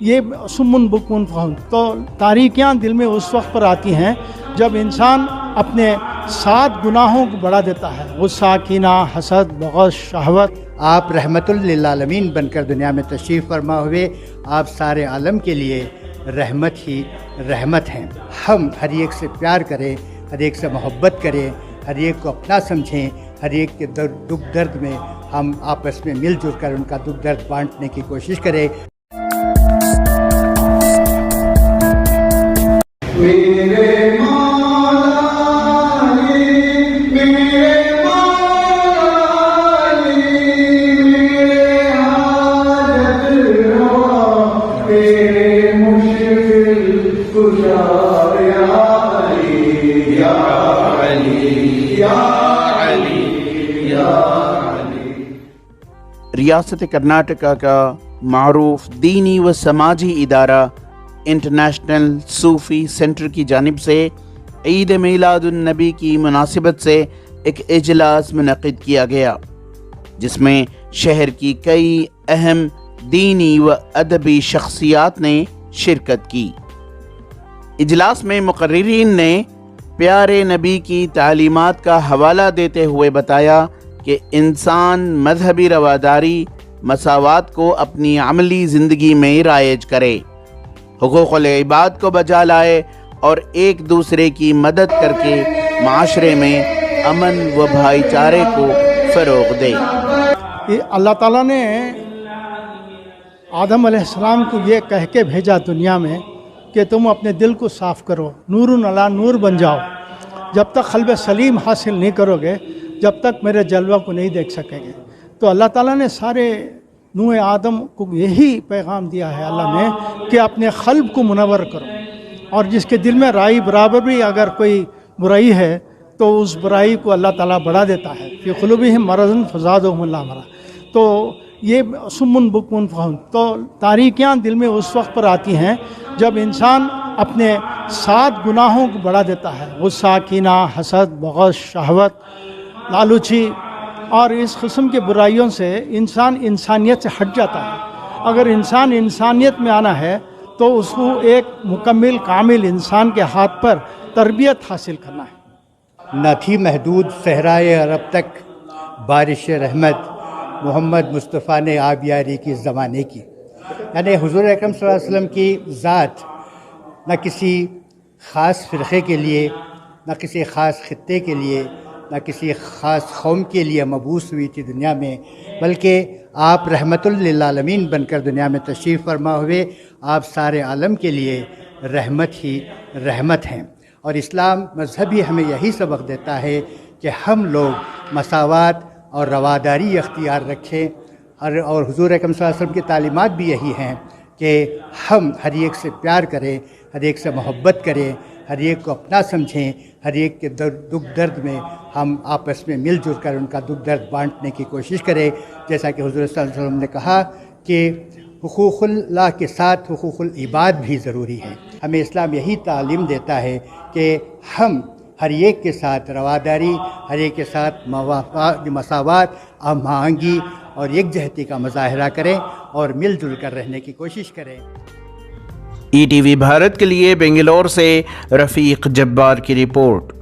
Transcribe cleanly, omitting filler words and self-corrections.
یہ سمن بکمن فہم، تو تاریکیاں دل میں اس وقت پر آتی ہیں جب انسان اپنے 7 گناہوں کو بڑھا دیتا ہے، غصہ، کینہ، حسد، بغض، شہوت۔ آپ رحمت للعالمین بن کر دنیا میں تشریف فرما ہوئے، آپ سارے عالم کے لیے رحمت ہی رحمت ہیں۔ ہم ہر ایک سے پیار کریں، ہر ایک سے محبت کریں، ہر ایک کو اپنا سمجھیں، ہر ایک کے دکھ درد میں ہم آپس میں مل جل کر ان کا دکھ درد بانٹنے کی کوشش کریں۔ ریاست کرناٹکا کا معروف دینی و سماجی ادارہ انٹرنیشنل صوفی سینٹر کی جانب سے عید میلاد النبی کی مناسبت سے ایک اجلاس منعقد کیا گیا، جس میں شہر کی کئی اہم دینی و ادبی شخصیات نے شرکت کی۔ اجلاس میں مقررین نے پیارے نبی کی تعلیمات کا حوالہ دیتے ہوئے بتایا کہ انسان مذہبی رواداری، مساوات کو اپنی عملی زندگی میں رائج کرے، حقوق العباد کو بجا لائے اور ایک دوسرے کی مدد کر کے معاشرے میں امن و بھائی چارے کو فروغ دے۔ اللہ تعالیٰ نے آدم علیہ السلام کو یہ کہہ کے بھیجا دنیا میں کہ تم اپنے دل کو صاف کرو، نور علی نور بن جاؤ۔ جب تک قلب سلیم حاصل نہیں کرو گے، جب تک میرے جلوہ کو نہیں دیکھ سکیں گے۔ تو اللہ تعالیٰ نے سارے نوح آدم کو یہی پیغام دیا ہے اللہ نے کہ اپنے قلب کو منور کرو، اور جس کے دل میں رائی برابر بھی اگر کوئی برائی ہے تو اس برائی کو اللہ تعالیٰ بڑھا دیتا ہے۔ فی قلوبہم مرض فزادہم اللہ مرضا۔ تو یہ سمن بکمن فہم، تو تاریکیاں دل میں اس وقت پر آتی ہیں جب انسان اپنے 7 گناہوں کو بڑھا دیتا ہے، غصہ، کینہ، حسد، بغض، شہوت، لالچی اور اس قسم کی برائیوں سے انسان انسانیت سے ہٹ جاتا ہے۔ اگر انسان انسانیت میں آنا ہے تو اس کو ایک مکمل کامل انسان کے ہاتھ پر تربیت حاصل کرنا ہے۔ نہ تھی محدود صحرائے عرب تک بارش رحمت، محمد مصطفیٰ نے آبیاری کی زمانے کی۔ یعنی حضور اکرم صلی اللہ علیہ وسلم کی ذات نہ کسی خاص فرقے کے لیے، نہ کسی خاص خطے کے لیے، نہ کسی خاص قوم کے لیے مبعوث ہوئی تھی دنیا میں، بلکہ آپ رحمت للعالمین بن کر دنیا میں تشریف فرما ہوئے، آپ سارے عالم کے لیے رحمت ہی رحمت ہیں۔ اور اسلام مذہب ہی ہمیں یہی سبق دیتا ہے کہ ہم لوگ مساوات اور رواداری اختیار رکھیں، اور حضور اکرم صلی اللہ علیہ وسلم کی تعلیمات بھی یہی ہیں کہ ہم ہر ایک سے پیار کریں، ہر ایک سے محبت کریں، ہر ایک کو اپنا سمجھیں، ہر ایک کے دکھ درد میں ہم آپس میں مل جل کر ان کا دکھ درد بانٹنے کی کوشش کریں۔ جیسا کہ حضور صلی اللہ علیہ وسلم نے کہا کہ حقوق اللہ کے ساتھ حقوق العباد بھی ضروری ہے۔ ہمیں اسلام یہی تعلیم دیتا ہے کہ ہم ہر ایک کے ساتھ رواداری، ہر ایک کے ساتھ مساوات، ہم آہنگی اور یکجہتی کا مظاہرہ کریں اور مل جل کر رہنے کی کوشش کریں۔ ETV بھارت کے لیے بنگلور سے رفیق جبار کی رپورٹ۔